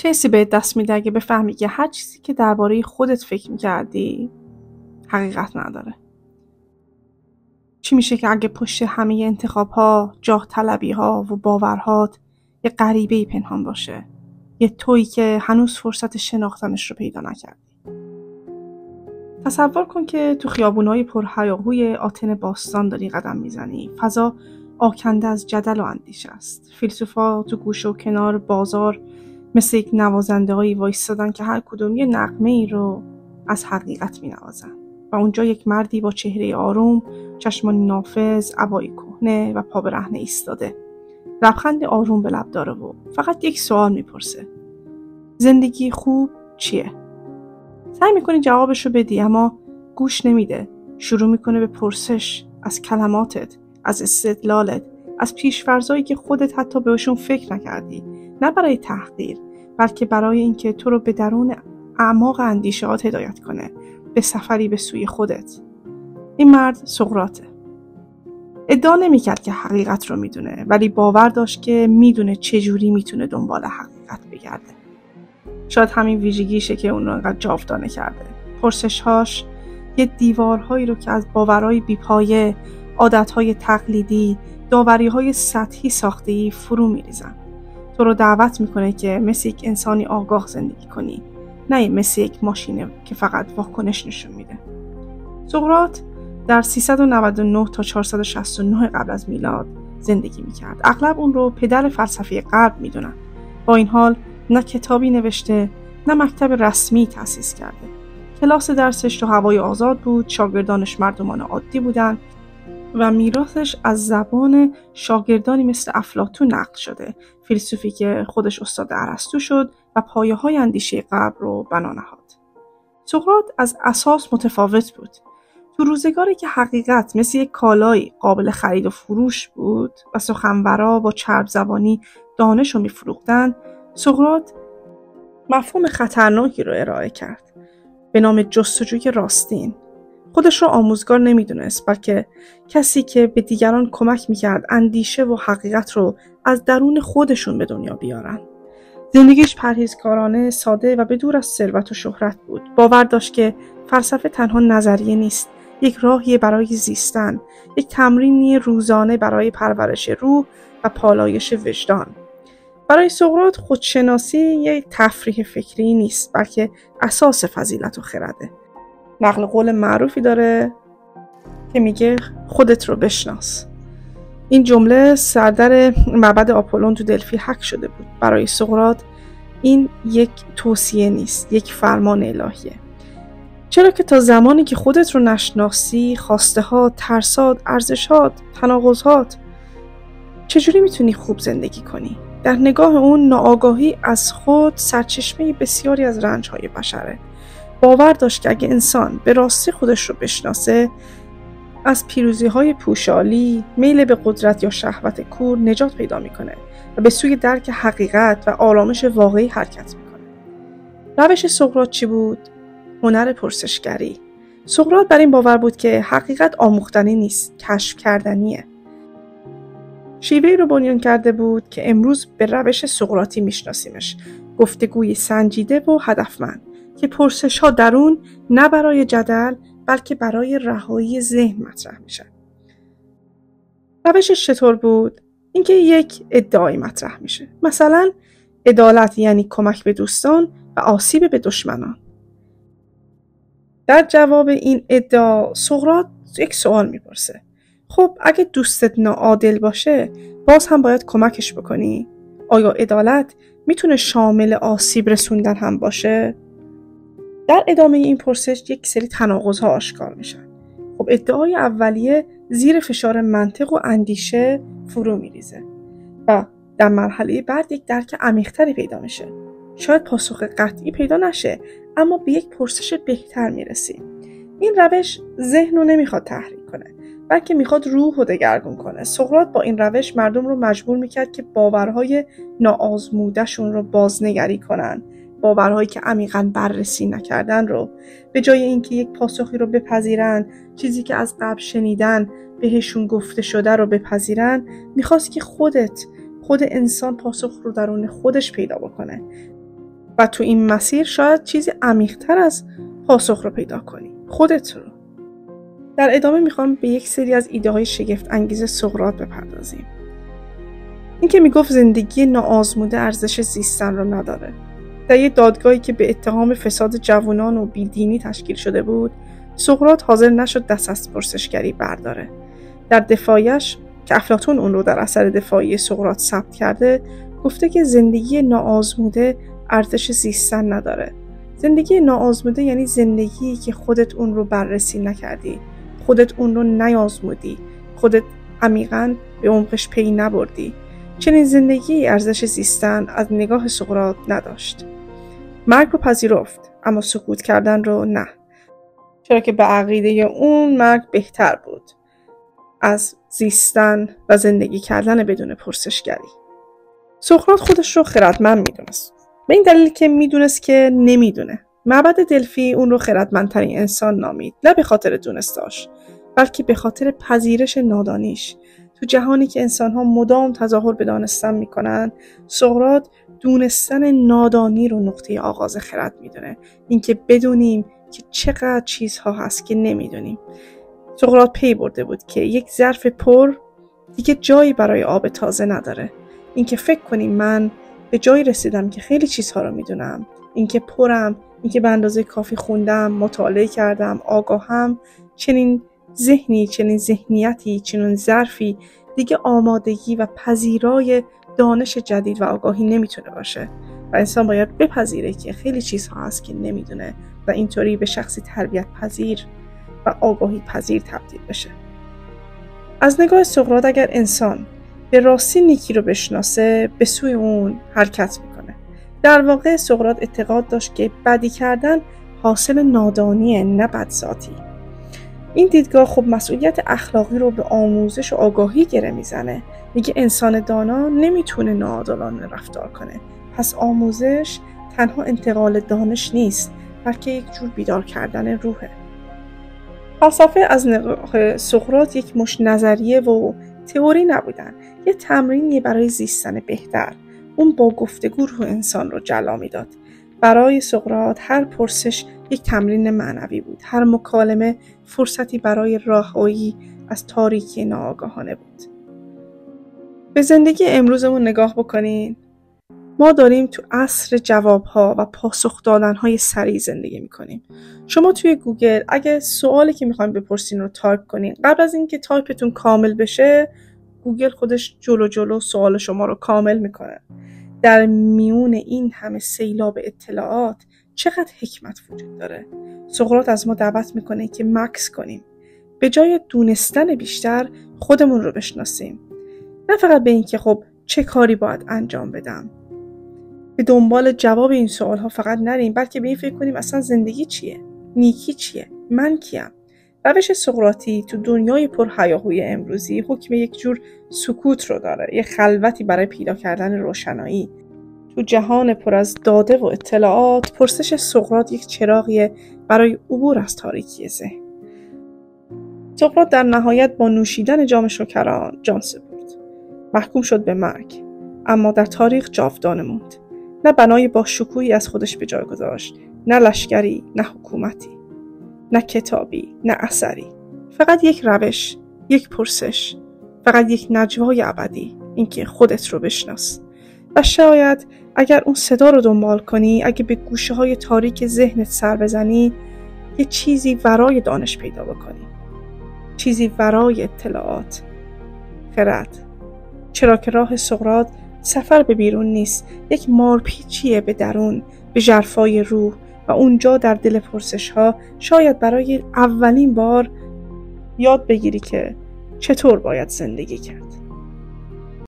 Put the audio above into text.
چه حسی بهت دست میده اگه بفهمی که هر چیزی که درباره خودت فکر میکردی حقیقت نداره؟ چی میشه که اگه پشت همه انتخاب‌ها، جاه طلبی‌ها و باورهات یه غریبه‌ای پنهان باشه؟ یه تویی که هنوز فرصت شناختنش رو پیدا نکردی. تصور کن که تو خیابونای پرهیاهوی آتن باستان داری قدم میزنی. فضا آکنده از جدل و اندیشه است. فیلسوفا تو گوشه و کنار بازار مثل یک نوازنده‌هایی وایستادن که هر کدوم یه نغمه‌ای رو از حقیقت می‌نوازن. و اونجا یک مردی با چهره آروم، چشمان نافذ، عبایی کهنه و پا برهنه ایستاده. لبخند آروم به لب داره و فقط یک سوال میپرسه: زندگی خوب چیه؟ سعی میکنی جوابشو بدی اما گوش نمیده. شروع میکنه به پرسش از کلماتت، از استدلالت، از پیش‌فرضایی که خودت حتی بهشون فکر نکردی. نه برای تحقیر، بلکه برای اینکه تو رو به درون اعماق اندیشه‌هات هدایت کنه، به سفری به سوی خودت. این مرد سقراطه. ادعا نمی‌کرد که حقیقت رو میدونه، ولی باور داشت که میدونه چجوری میتونه دنبال حقیقت بگرده. شاید همین ویژگیشه که اون رو انقدر جاودانه کرده. پرسش‌هاش یه دیوارهایی رو که از باورهای بیپایه، عادتهای تقلیدی، داوریهای سطحی ساخته‌ای فرو میریزن. تو رو دعوت میکنه که مثل یک انسانی آگاه زندگی کنی، نه مثل یک ماشینه که فقط واکنش نشون میده. سقراط در 399 تا 469 قبل از میلاد زندگی میکرد. اغلب اون رو پدر فلسفه غرب میدونن. با این حال نه کتابی نوشته، نه مکتب رسمی تأسیس کرده. کلاس درسش تو هوای آزاد بود، شاگردانش مردمان عادی بودن و میراثش از زبان شاگردانی مثل افلاطون نقل شده، فیلسوفی که خودش استاد ارسطو شد و پایه‌های اندیشه غرب رو بنا نهاد. سقراط از اساس متفاوت بود. تو روزگاری که حقیقت مثل یک کالای قابل خرید و فروش بود و سخنورا با چرب زبانی دانش رو می‌فروختن، سقراط مفهوم خطرناکی رو ارائه کرد به نام جستجوی راستین. خودش رو آموزگار نمیدونست، بلکه کسی که به دیگران کمک میکرد اندیشه و حقیقت رو از درون خودشون به دنیا بیارن. زندگیش پرهیزکارانه، ساده و بدور از ثروت و شهرت بود. باور داشت که فلسفه تنها نظریه نیست، یک راهی برای زیستن، یک تمرینی روزانه برای پرورش روح و پالایش وجدان. برای سقراط خودشناسی یک تفریح فکری نیست، بلکه اساس فضیلت و خرده. نقل قول معروفی داره که میگه خودت رو بشناس. این جمله سردر معبد آپولون تو دلفی حک شده بود. برای سقراط این یک توصیه نیست، یک فرمان الهیه. چرا که تا زمانی که خودت رو نشناسی، خواسته‌هات، ترسات، ارزش‌هات، تناقض‌هات، چجوری میتونی خوب زندگی کنی؟ در نگاه اون ناآگاهی از خود سرچشمه بسیاری از رنج‌های بشره. باور داشت که اگه انسان به راستی خودش رو بشناسه، از پیروزی‌های پوشالی، میل به قدرت یا شهوت کور نجات پیدا میکنه و به سوی درک حقیقت و آرامش واقعی حرکت میکنه. روش سقراط چی بود؟ هنر پرسشگری. سقراط بر این باور بود که حقیقت آموختنی نیست، کشف کردنیه. شیوهی رو بنیان کرده بود که امروز به روش سقراطی میشناسیمش. گفتگوی سنجیده و هدفمند که پرسش‌ها درون نه برای جدل بلکه برای رهایی ذهن مطرح میشن. روشش چطور بود؟ اینکه یک ادعای مطرح میشه. مثلا عدالت یعنی کمک به دوستان و آسیب به دشمنان. در جواب این ادعا سقراط یک سوال میپرسه: خب اگه دوستت ناعادل باشه باز هم باید کمکش بکنی؟ آیا عدالت میتونه شامل آسیب رسوندن هم باشه؟ در ادامه این پرسش یک سری تناقض‌ها آشکار میشن. خب ادعای اولیه زیر فشار منطق و اندیشه فرو میریزه و در مرحله بعد یک درک عمیق‌تری پیدا میشه. شاید پاسخ قطعی پیدا نشه، اما به یک پرسش بهتر میرسی. این روش ذهن رو نمیخواد تحریک کنه، بلکه میخواد روح رو دگرگون کنه. سقراط با این روش مردم رو مجبور میکرد که باورهای ناآزموده‌شون رو بازنگری کنن، باورهایی که عمیقاً بررسی نکردن رو. به جای اینکه یک پاسخی رو بپذیرن، چیزی که از قبل شنیدن بهشون گفته شده رو میخواست که خود انسان پاسخ رو درون خودش پیدا بکنه. و تو این مسیر شاید چیزی عمیق‌تر از پاسخ رو پیدا کنی، خودت رو. در ادامه میخوام به یک سری از ایده های شگفت انگیز سقراط بپردازیم. این که میگفت زندگی ناآزموده ارزش زیستن رو نداره. در یک دادگاهی که به اتهام فساد جوانان و بیدینی تشکیل شده بود، سقراط حاضر نشد دست از پرسشگری برداره. در دفاعش که افلاطون اون رو در اثر دفاعی سقراط ثبت کرده، گفته که زندگی ناآزموده ارزش زیستن نداره. زندگی ناآزموده یعنی زندگی که خودت اون رو بررسی نکردی، خودت اون رو نیازمودی، خودت عمیقاً به عمقش پی نبردی. چنین زندگی ارزش زیستن از نگاه سقراط نداشت. مرگ رو پذیرفت، اما سکوت کردن رو نه. چرا که به عقیده اون مرگ بهتر بود از زیستن و زندگی کردن بدون پرسشگری. سقراط خودش رو خردمند میدونست. به این دلیل که میدونست که نمیدونه. معبد دلفی اون رو خردمندترین انسان نامید، نه به خاطر دونستاش، بلکه به خاطر پذیرش نادانیش. تو جهانی که انسان‌ها مدام تظاهر به دانستن میکنن، سقراط دونستن نادانی رو نقطه آغاز خرد میدونه. اینکه بدونیم که چقدر چیزها هست که نمیدونیم. سقراط پی برده بود که یک ظرف پر دیگه جایی برای آب تازه نداره. اینکه فکر کنیم من به جایی رسیدم که خیلی چیزها رو میدونم، اینکه پرم، اینکه به اندازه کافی خوندم، مطالعه کردم، آگاهم، چنین ذهنی، چنین ذهنیتی، چنین ظرفی دیگه آمادگی و پذیرای دانش جدید و آگاهی نمیتونه باشه و انسان باید بپذیره که خیلی چیزها هست که نمیدونه و اینطوری به شخصی تربیت پذیر و آگاهی پذیر تبدیل بشه. از نگاه سقراط اگر انسان به راستی نیکی رو بشناسه، به سوی اون حرکت میکنه. در واقع سقراط اعتقاد داشت که بدی کردن حاصل نادانیه، نه بدذاتی. این دیدگاه خب مسئولیت اخلاقی رو به آموزش و آگاهی گره میزنه. میگه انسان دانا نمیتونه ناعادلانه رفتار کنه. پس آموزش تنها انتقال دانش نیست، بلکه یک جور بیدار کردن روحه. فلسفه از نگاه سقراط یک مش نظریه و تئوری نبودن، یه تمرینی برای زیستن بهتر. اون با گفتگو روح انسان رو جلا میداد. برای سقراط هر پرسش یک تمرین معنوی بود، هر مکالمه فرصتی برای رهایی از تاریکی ناآگاهانه بود. به زندگی امروزمون نگاه بکنین. ما داریم تو عصر جوابها و پاسخ دادنهای سریع زندگی میکنیم. شما توی گوگل اگه سوالی که میخواین بپرسین رو تایپ کنین، قبل از اینکه تایپتون کامل بشه، گوگل خودش جلو سوال شما رو کامل میکنه. در میون این همه سیلاب اطلاعات چقدر حکمت وجود داره. سقراط از ما دعوت میکنه که مکث کنیم. به جای دونستن بیشتر خودمون رو بشناسیم. نه فقط به این که خب چه کاری باید انجام بدم. به دنبال جواب این سوالها فقط نریم، بلکه به این فکر کنیم اصلا زندگی چیه؟ نیکی چیه؟ من کیم؟ روش سقراطی تو دنیای پر هیاهوی امروزی حکم یک جور سکوت رو داره، یه خلوتی برای پیدا کردن روشنایی. تو جهان پر از داده و اطلاعات، پرسش سقراط یک چراغیه برای عبور از تاریکی ذهن. سقراط در نهایت با نوشیدن جام شکران جان سپرد. محکوم شد به مرگ، اما در تاریخ جاودانه موند. نه بنای با شکوهی از خودش به جای گذاشت، نه لشکری، نه حکومتی، نه کتابی، نه اثری. فقط یک روش، یک پرسش، فقط یک نجوای ابدی، اینکه خودت رو بشناس. و شاید اگر اون صدا رو دنبال کنی، اگه به گوشه های تاریک ذهنت سر بزنی، یه چیزی ورای دانش پیدا بکنی، چیزی ورای اطلاعات، خرد. چرا که راه سقراط سفر به بیرون نیست، یک مارپیچیه به درون، به ژرفای روح، و اونجا در دل پرسش ها شاید برای اولین بار یاد بگیری که چطور باید زندگی کرد.